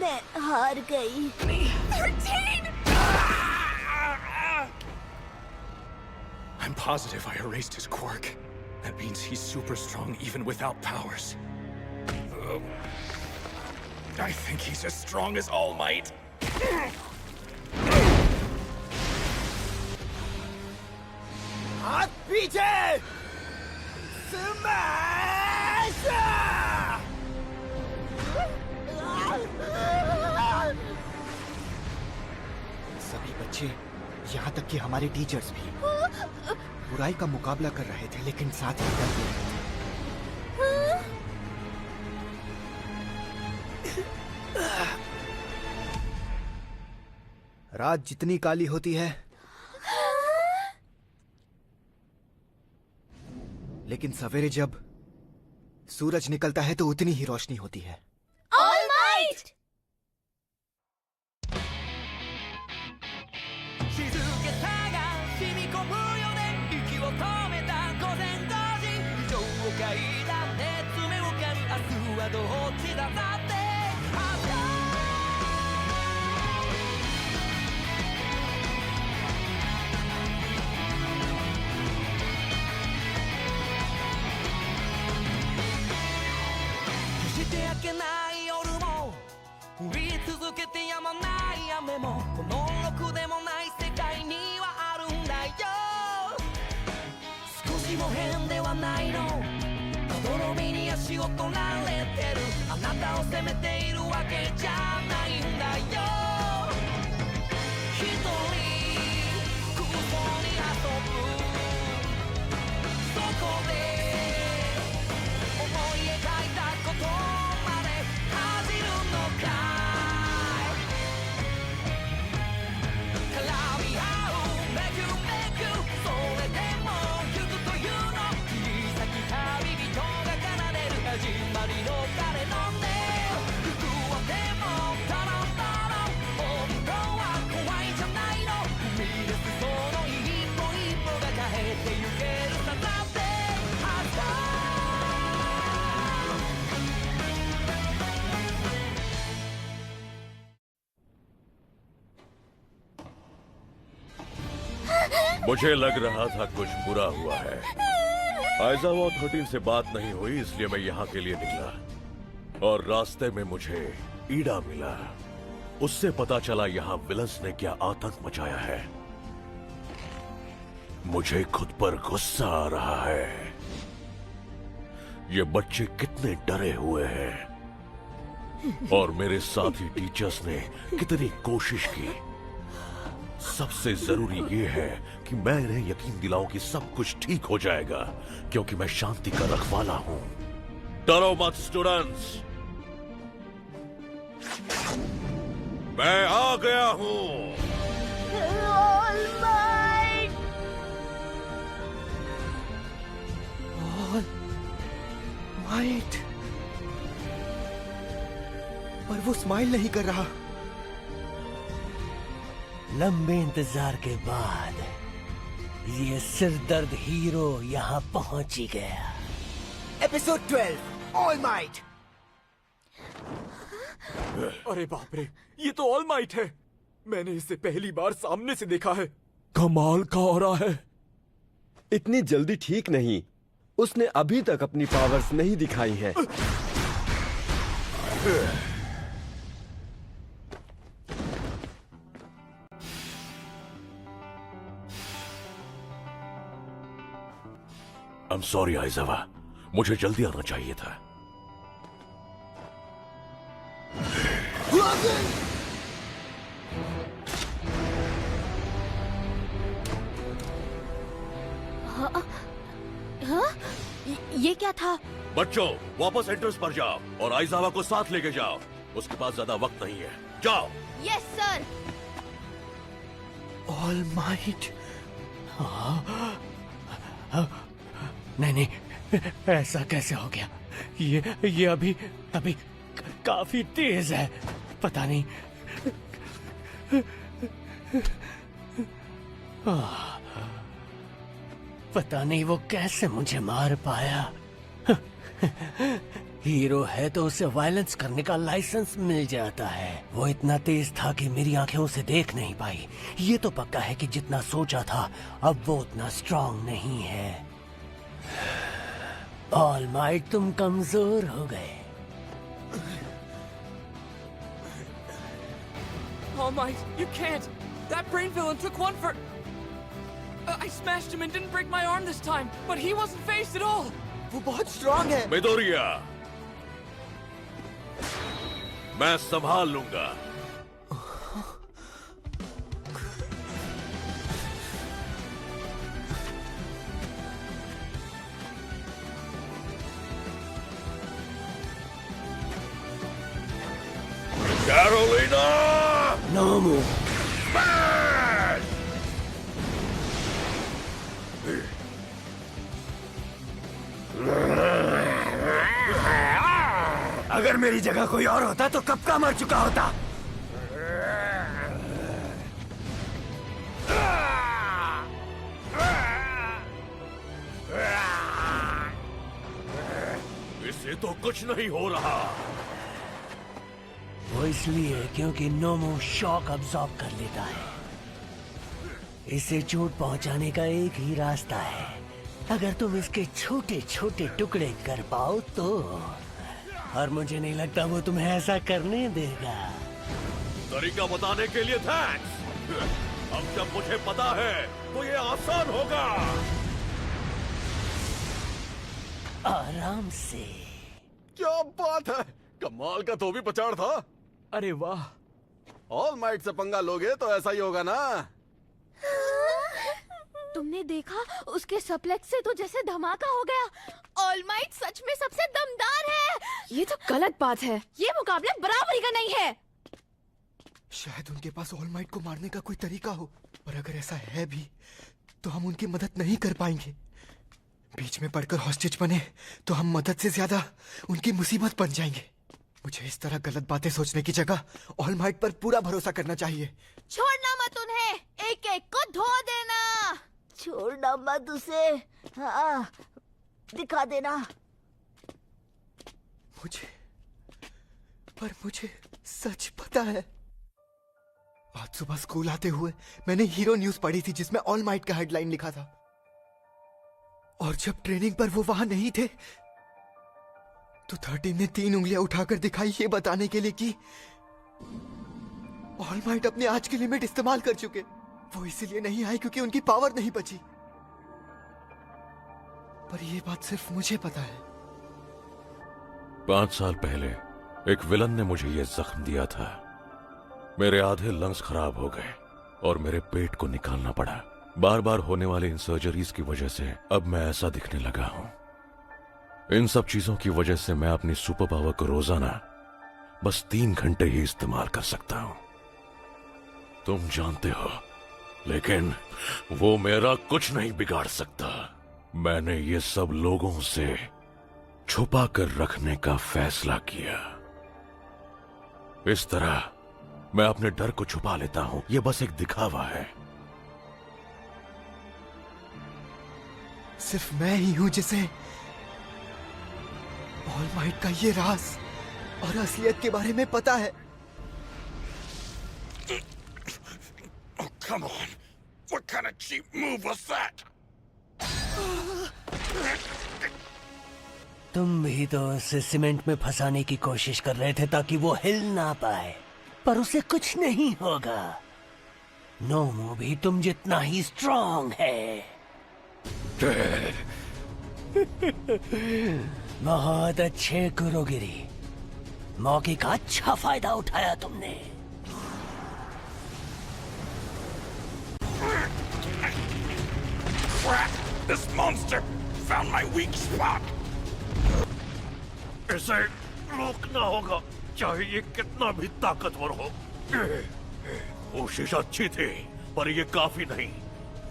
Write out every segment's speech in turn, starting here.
मैं हार गई। 13! I'm positive I erased his quirk. That means he's super strong even without powers. I think he's as strong as All Might. हाथ पीछे! Smash! सभी बच्चे, यहाँ तक कि हमारे टीचर्स भी बुराई का मुकाबला कर रहे थे, लेकिन साथ ही डर भी रहे थे। रात जितनी काली होती है, लेकिन सवेरे जब सूरज निकलता है तो उतनी ही रोशनी होती है। All might! मुझे लग रहा था कुछ बुरा हुआ है। आइज़ावा 13 से बात नहीं हुई, इसलिए मैं यहाँ के लिए निकला और रास्ते में मुझे ईडा मिला। उससे पता चला यहाँ विलन्स ने क्या आतंक मचाया है। मुझे खुद पर गुस्सा आ रहा है। ये बच्चे कितने डरे हुए हैं और मेरे साथी टीचर्स ने कितनी कोशिश की। सबसे जरूरी ये है कि मैं इन्हें यकीन दिलाऊं कि सब कुछ ठीक हो जाएगा, क्योंकि मैं शांति का रखवाला हूं। डरो मत स्टूडेंट्स, मैं आ गया हूं। All might! All might! पर वो स्माइल नहीं कर रहा। लंबे इंतजार के बाद ये सिरदर्द हीरो यहाँ पहुंच ही गया। Episode 12, all might. अरे बाप रे, ये तो ऑल माइट है। मैंने इसे पहली बार सामने से देखा है। कमाल का ऑरा है। इतनी जल्दी ठीक नहीं। उसने अभी तक अपनी पावर्स नहीं दिखाई हैं। I'm sorry आइज़ावा, मुझे जल्दी आना चाहिए था। हाँ? ये क्या था? बच्चों, वापस एंट्रेंस पर जाओ और आइज़ावा को साथ लेके जाओ। उसके पास ज्यादा वक्त नहीं है। जाओ। Yes sir. All might! नहीं नहीं, ऐसा कैसे हो गया? ये अभी काफी तेज है। पता नहीं। पता नहीं वो कैसे मुझे मार पाया। हीरो है तो उसे वायलेंस करने का लाइसेंस मिल जाता है। वो इतना तेज था कि मेरी आंखें उसे देख नहीं पाई। ये तो पक्का है कि जितना सोचा था अब वो उतना स्ट्रांग नहीं है। ऑल माइट, तुम कमजोर हो गए। All Might, you can't! That brain villain took one for... I smashed him and didn't break my arm this time, but he wasn't phased at all! वो बहुत स्ट्रांग है। मिडोरिया, मैं संभाल लूंगा। कैरोलिना! नोमू, अगर मेरी जगह कोई और होता तो कब का मर चुका होता। इसे तो कुछ नहीं हो रहा। वो इसलिए क्योंकि नोमो शॉक अब्सॉर्ब कर लेता है। इसे चोट पहुंचाने का एक ही रास्ता है, अगर तुम इसके छोटे छोटे टुकड़े कर पाओ तो। और मुझे नहीं लगता वो तुम्हें ऐसा करने देगा। तरीका बताने के लिए थैंक्स। अब जब मुझे पता है तो ये आसान होगा। आराम से। क्या बात है, कमाल का तो भी पचाड़ था। अरे वाह! ऑल माइट से पंगा लोगे तो ऐसा ही होगा ना। तुमने देखा, उसके सप्लेक्स से तो जैसे धमाका हो गया। ऑल माइट सच में सबसे दमदार है। ये तो गलत बात है। ये मुकाबला बराबरी का नहीं है। शायद उनके पास ऑल माइट को मारने का कोई तरीका हो, पर अगर ऐसा है भी तो हम उनकी मदद नहीं कर पाएंगे। बीच में पड़कर हॉस्टेज बने तो हम मदद से ज्यादा उनकी मुसीबत बन जाएंगे। मुझे इस तरह गलत बातें सोचने की जगह ऑल माइट पर पूरा भरोसा करना चाहिए। छोड़ना मत उन्हें, एक एक को धो देना। छोड़ना मत उसे, हाँ, दिखा देना। मुझे सच पता है। आज सुबह स्कूल आते हुए मैंने हीरो न्यूज पढ़ी थी जिसमें ऑल माइट का हेडलाइन लिखा था। और जब ट्रेनिंग पर वो वहां नहीं थे तो 13 ने 3 उंगलियां उठाकर दिखाई, ये बताने के लिए कि ऑल माइट अपने आज की लिमिट इस्तेमाल कर चुके। वो इसीलिए नहीं आए क्योंकि उनकी पावर नहीं बची। पर ये बात सिर्फ मुझे पता है। 5 साल पहले एक विलन ने मुझे ये जख्म दिया था। मेरे आधे लंग्स खराब हो गए और मेरे पेट को निकालना पड़ा। बार बार होने वाले इन सर्जरीज की वजह से अब मैं ऐसा दिखने लगा हूं। इन सब चीजों की वजह से मैं अपनी सुपर पावर को रोजाना बस 3 घंटे ही इस्तेमाल कर सकता हूं। तुम जानते हो, लेकिन वो मेरा कुछ नहीं बिगाड़ सकता। मैंने ये सब लोगों से छुपा कर रखने का फैसला किया। इस तरह मैं अपने डर को छुपा लेता हूं। यह बस एक दिखावा है। सिर्फ मैं ही हूं जिसे ऑल माइट का ये राज और असलियत के बारे में पता है। Oh, come on. What kind of cheap move was that? तुम भी तो उसे सीमेंट में फंसाने की कोशिश कर रहे थे ताकि वो हिल ना पाए, पर उसे कुछ नहीं होगा। नोमो भी तुम जितना ही स्ट्रांग है। बहुत अच्छे कुरोगिरी, मौके का अच्छा फायदा उठाया तुमने। Crap! This monster found my weak spot. इसे रोकना होगा, चाहे ये कितना भी ताकतवर हो। कोशिश अच्छी थी, पर ये काफी नहीं।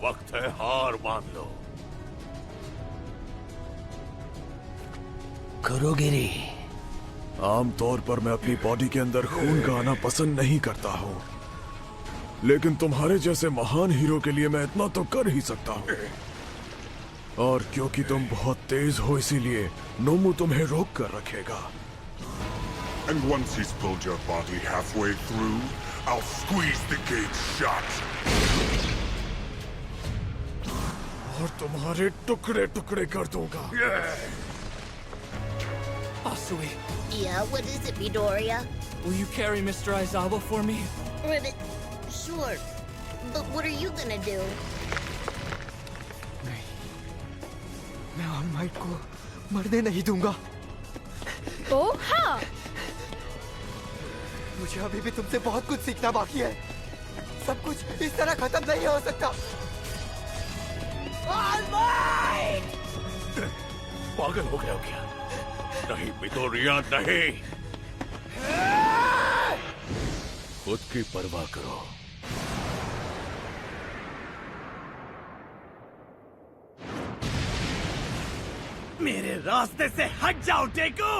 वक्त है हार मान लो। कुरोगिरी, आमतौर पर मैं अपनी बॉडी के अंदर खून का आना पसंद नहीं करता हूँ, लेकिन तुम्हारे जैसे महान हीरो के लिए मैं इतना तो कर ही सकता हूँ। और क्योंकि तुम बहुत तेज हो इसीलिए नोमू तुम्हें रोक कर रखेगा। And once he's pulled your body halfway through, I'll squeeze the gate shut. और तुम्हारे टुकड़े टुकड़े कर दूंगा। Asui, Yeah, what is it, Midoriya? will you carry Mr. Aizawa for me? Ribbit, sure. But what are you gonna do? मैं all might को मरने नहीं दूंगा। Oh, हाँ। मुझे अभी भी तुमसे बहुत कुछ सीखना बाकी है। सब कुछ इस तरह खत्म नहीं हो सकता। All might! पागल हो गया हो क्या? नहीं मिडोरिया, नहीं। खुद की परवाह करो। मेरे रास्ते से हट जाओ टेकू।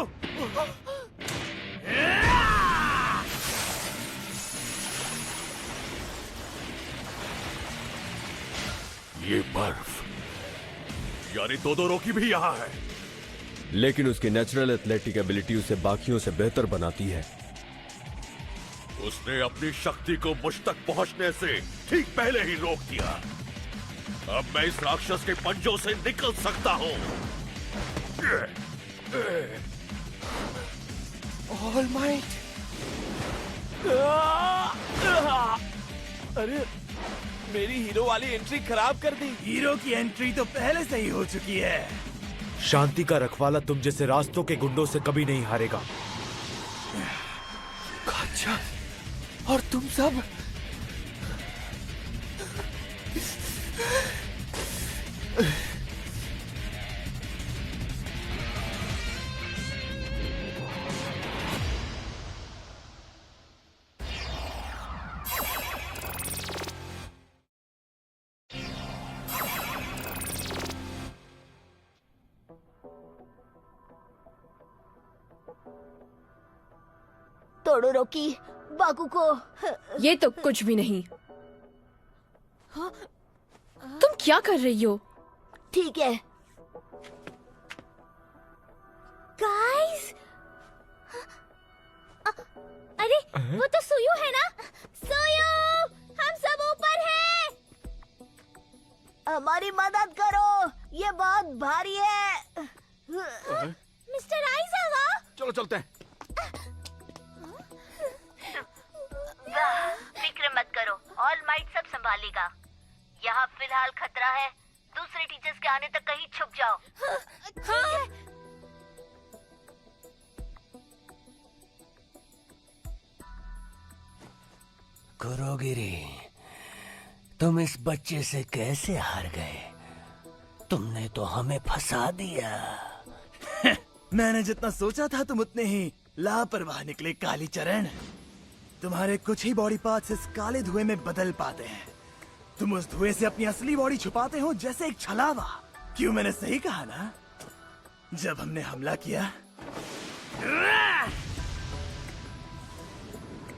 ये बर्फ यानी तोदोरोकी भी यहाँ है। लेकिन उसकी नेचुरल एथलेटिक एबिलिटी उसे बाकियों से बेहतर बनाती है। उसने अपनी शक्ति को मुझ तक पहुंचने से ठीक पहले ही रोक दिया। अब मैं इस राक्षस के पंजों से निकल सकता हूँ। All might! अरे मेरी हीरो वाली एंट्री खराब कर दी। हीरो की एंट्री तो पहले से ही हो चुकी है। शांति का रखवाला तुम जैसे रास्तों के गुंडों से कभी नहीं हारेगा। अच्छा, और तुम सब तोडोरोकी, बाकुको। ये तो कुछ भी नहीं। तुम क्या कर रही हो? ठीक है। गाइस, अरे वो तो सुयू है ना? सुयू, हम सब ऊपर हैं। हमारी मदद करो, ये बहुत भारी है। मिस्टर आइजावा, चलो चलते हैं। फिक्र मत करो, ऑल माइट सब संभालेगा। यहाँ फिलहाल खतरा है, दूसरे टीचर्स के आने तक कहीं छुप जाओ। हाँ। कुरोगिरी, तुम इस बच्चे से कैसे हार गए? तुमने तो हमें फंसा दिया। मैंने जितना सोचा था तुम उतने ही लापरवाह निकले कालीचरण। तुम्हारे कुछ ही बॉडी पार्ट्स इस काले धुएं में बदल पाते हैं। तुम उस धुएं से अपनी असली बॉडी छुपाते हो जैसे एक छलावा। क्यों, मैंने सही कहा ना? जब हमने हमला किया।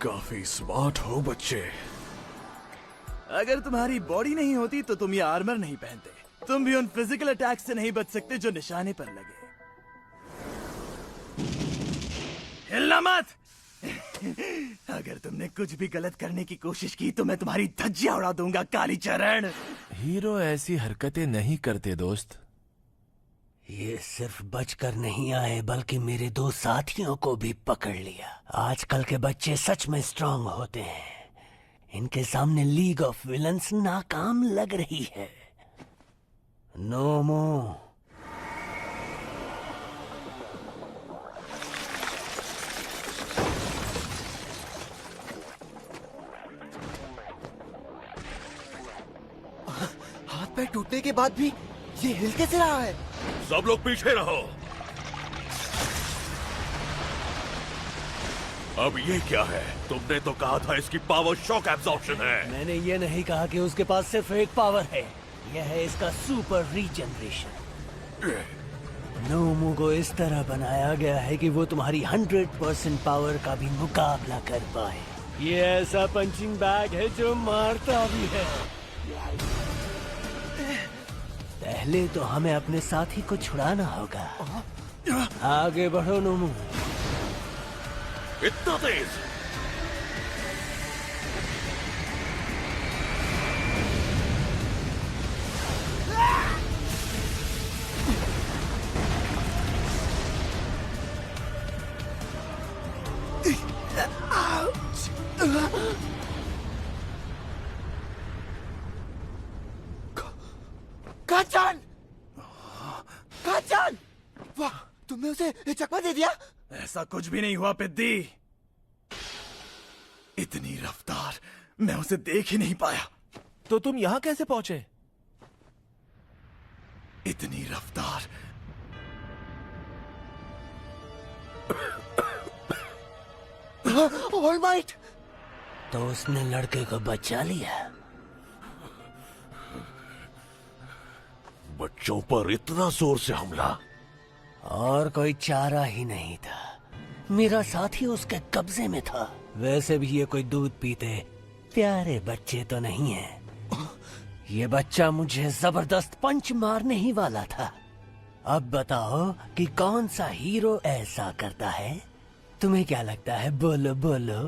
काफी स्मार्ट हो बच्चे। अगर तुम्हारी बॉडी नहीं होती तो तुम ये आर्मर नहीं पहनते। तुम भी उन फिजिकल अटैक से नहीं बच सकते जो निशाने पर लगे। हिलना मत। अगर तुमने कुछ भी गलत करने की कोशिश की तो मैं तुम्हारी धज्जियां उड़ा दूंगा कालीचरण। हीरो ऐसी हरकतें नहीं करते दोस्त। ये सिर्फ बचकर नहीं आए बल्कि मेरे दो साथियों को भी पकड़ लिया। आजकल के बच्चे सच में स्ट्रांग होते हैं। इनके सामने लीग ऑफ विलन्स नाकाम लग रही है। नोमो, हाथ पैर टूटने के बाद भी ये हिल कैसे रहा है? सब लोग पीछे रहो। अब ये क्या है? तुमने तो कहा था इसकी पावर शॉक एब्जॉर्प्शन है। मैंने ये नहीं कहा कि उसके पास सिर्फ एक पावर है। यह है इसका सुपर रीजनरेशन। नोमू को इस तरह बनाया गया है कि वो तुम्हारी 100% पावर का भी मुकाबला कर पाए। ये ऐसा पंचिंग बैग है जो मारता भी है। पहले तो हमें अपने साथी को छुड़ाना होगा। आगे बढ़ो नोमू। इतना तेज? काचन! काचन! वाह, तुमने उसे चकमा दे दिया? ऐसा कुछ भी नहीं हुआ पेद्दी। इतनी रफ्तार मैं उसे देख ही नहीं पाया। तो तुम यहाँ कैसे पहुंचे? इतनी रफ्तार। All might! तो उसने लड़के को बचा लिया। बच्चों पर इतना जोर से हमला? और कोई चारा ही नहीं था। मेरा साथी उसके कब्जे में था। वैसे भी ये कोई दूध पीते प्यारे बच्चे तो नहीं है। ये बच्चा मुझे जबरदस्त पंच मारने ही वाला था। अब बताओ कि कौन सा हीरो ऐसा करता है? तुम्हें क्या लगता है? बोलो बोलो।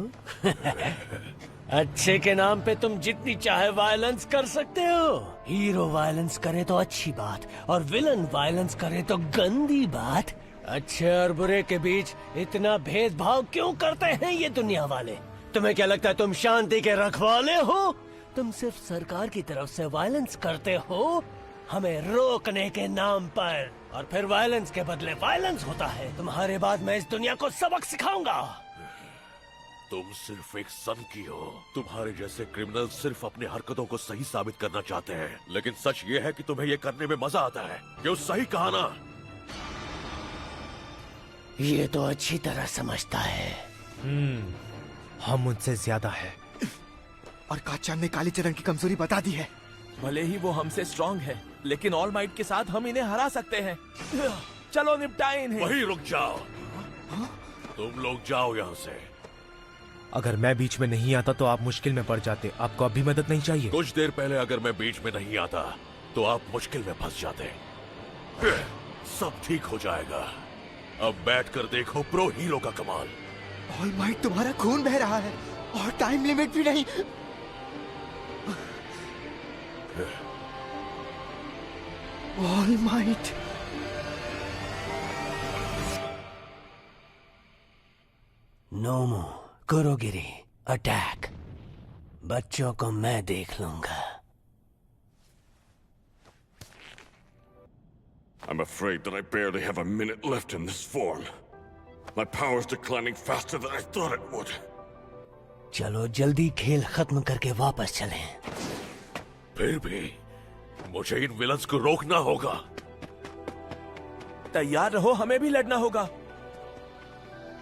अच्छे के नाम पे तुम जितनी चाहे वायलेंस कर सकते हो। हीरो वायलेंस करे तो अच्छी बात, और विलन वायलेंस करे तो गंदी बात। अच्छे और बुरे के बीच इतना भेदभाव क्यों करते हैं ये दुनिया वाले? तुम्हें क्या लगता है तुम शांति के रखवाले हो? तुम सिर्फ सरकार की तरफ से वायलेंस करते हो हमें रोकने के नाम पर, और फिर वायलेंस के बदले वायलेंस होता है। तुम्हारे बाद मैं इस दुनिया को सबक सिखाऊंगा। तुम सिर्फ एक सन की हो। तुम्हारे जैसे क्रिमिनल सिर्फ अपनी हरकतों को सही साबित करना चाहते हैं, लेकिन सच ये है कि तुम्हें ये करने में मजा आता है। क्यों? सही कहा ना? ये तो अच्छी तरह समझता है। हम मुझसे ज्यादा है। और काचान ने काली चरण की कमजोरी बता दी है। भले ही वो हमसे स्ट्रांग है, लेकिन ऑल माइट के साथ हम इन्हें हरा सकते हैं। चलो निपटाएं इन्हें। वहीं रुक जाओ। तुम लोग जाओ यहाँ से। अगर मैं बीच में नहीं आता तो आप मुश्किल में पड़ जाते। आपको अभी मदद नहीं चाहिए? कुछ देर पहले अगर मैं बीच में नहीं आता तो आप मुश्किल में फंस जाते। सब ठीक हो जाएगा। अब बैठकर देखो प्रो हीरो का कमाल। ऑल माइट, तुम्हारा खून बह रहा है और टाइम लिमिट भी नहीं। All Might. नोमो, कुरोगिरी, अटैक। बच्चों को मैं देख लूंगा। I'm afraid that I barely have a minute left in this form. My power's declining faster than I thought it would. चलो जल्दी खेल खत्म करके वापस चलें। फिर भी मुझे इन विलन्स को रोकना होगा। तैयार रहो, हमें भी लड़ना होगा।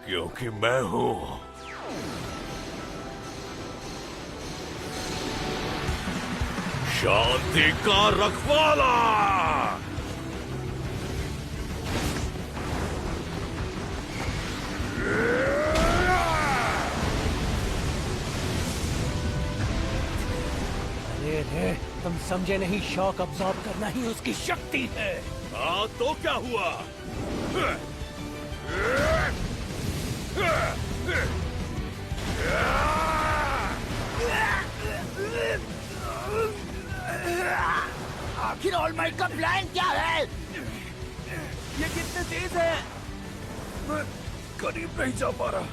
क्योंकि मैं हूं शांति का रखवाला। अरे तुम समझे नहीं, शॉक अब्सॉर्ब करना ही उसकी शक्ति है। हाँ तो क्या हुआ? आखिर ऑल माइट का प्लान क्या है? ये कितने तेज है? मैं करीब नहीं जा पा रहा।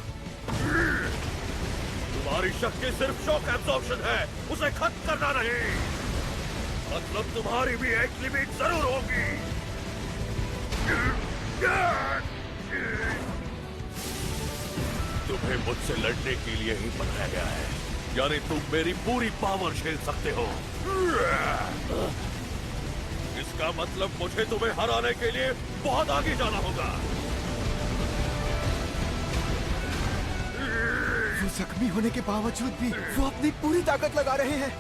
तुम्हारी शक्ति सिर्फ शॉक एब्जॉर्प्शन है, उसे खत्म करना नहीं। मतलब तुम्हारी भी एक लिमिट जरूर होगी। तुम्हें मुझसे लड़ने के लिए ही बनाया गया है, यानी तुम मेरी पूरी पावर झेल सकते हो। इसका मतलब मुझे तुम्हें हराने के लिए बहुत आगे जाना होगा। वो जख्मी होने के बावजूद भी वो अपनी पूरी ताकत लगा रहे हैं।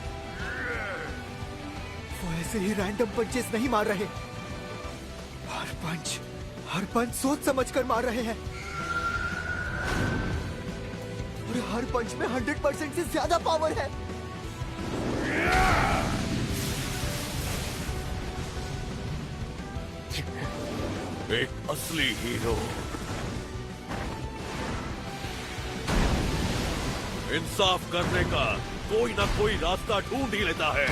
वो ऐसे ही रैंडम पंचेस नहीं मार रहे। हर पंच सोच समझकर मार रहे हैं। और हर पंच में 100% से ज्यादा पावर है। एक असली हीरो इंसाफ करने का कोई ना कोई रास्ता ढूंढ ही लेता है।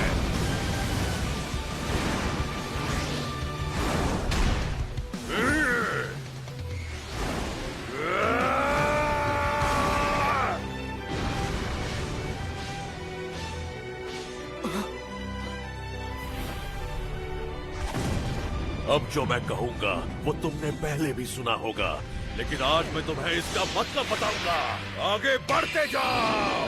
अब जो मैं कहूंगा वो तुमने पहले भी सुना होगा, लेकिन आज मैं तुम्हें इसका मतलब बताऊंगा। आगे बढ़ते जाओ।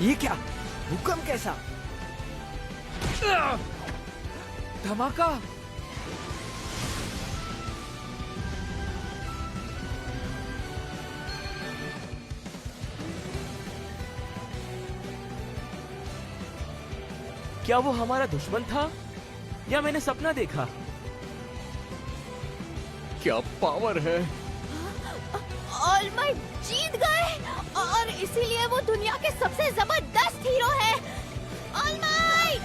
ये क्या हुक्म कैसा? धमाका। क्या वो हमारा दुश्मन था या मैंने सपना देखा? क्या पावर है! ऑल माइट जीत गए और इसीलिए वो दुनिया के सबसे जबरदस्त हीरो है। All might!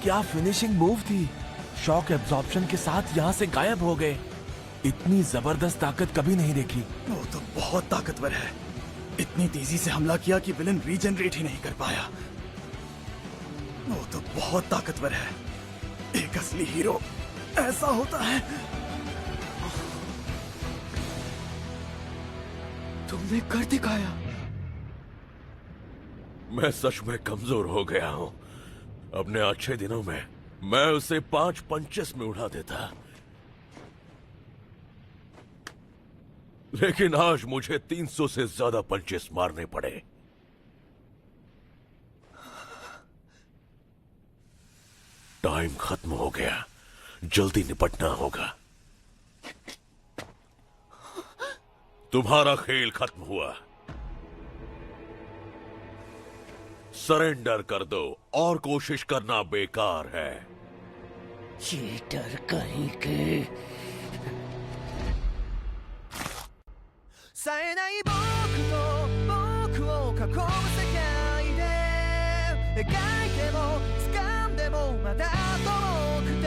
क्या फिनिशिंग मूव थी! शॉक एब्जॉर्प्शन के साथ यहाँ से गायब हो गए। इतनी जबरदस्त ताकत कभी नहीं देखी। वो तो बहुत ताकतवर है। इतनी तेजी से हमला किया कि विलन रीजनरेट ही नहीं कर पाया। वो तो बहुत ताकतवर है। एक असली हीरो ऐसा होता है। तुमने कर दिखाया। मैं सच में कमजोर हो गया हूं। अपने अच्छे दिनों में मैं उसे 5 पंचेस में उड़ा देता, लेकिन आज मुझे 300 से ज्यादा पंचेस मारने पड़े। टाइम खत्म हो गया, जल्दी निपटना होगा। तुम्हारा खेल खत्म हुआ। सरेंडर कर दो और कोशिश करना बेकार है। चीटर कहीं के। 冴えない僕と僕を囲む世界で描いても掴んでもまだ遠くて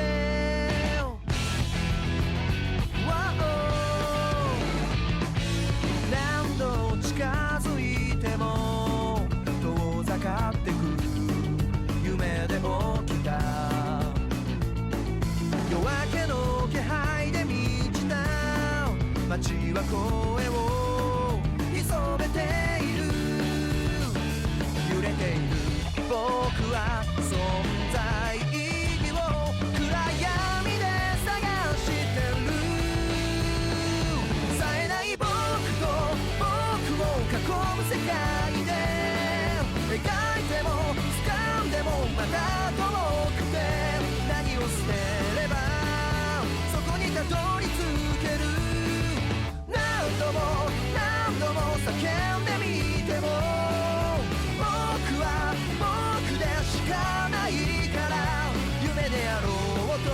何度近づいても遠ざかってく夢で起きた夜明けの気配で満ちた街は声を潜めている揺れている僕は存在意義を暗闇で探してる冴えない僕と僕を囲む世界で描いても掴んでもまた遠くて何を捨てればそこにたどり着ける何度も何度も叫んでみても僕は僕でしかないから夢であろうと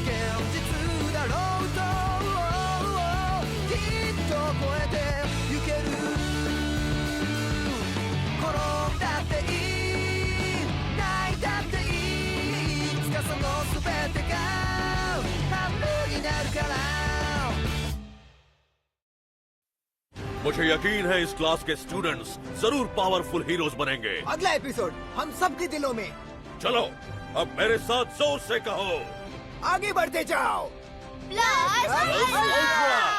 現実だろうときっと超えてゆける転んだっていい泣いたっていいいつかその全てが春になるから मुझे यकीन है इस क्लास के स्टूडेंट्स जरूर पावरफुल हीरोज बनेंगे। अगला एपिसोड हम सबके दिलों में चलो अब मेरे साथ जोर से कहो, आगे बढ़ते जाओ प्लस अल्ट्रा।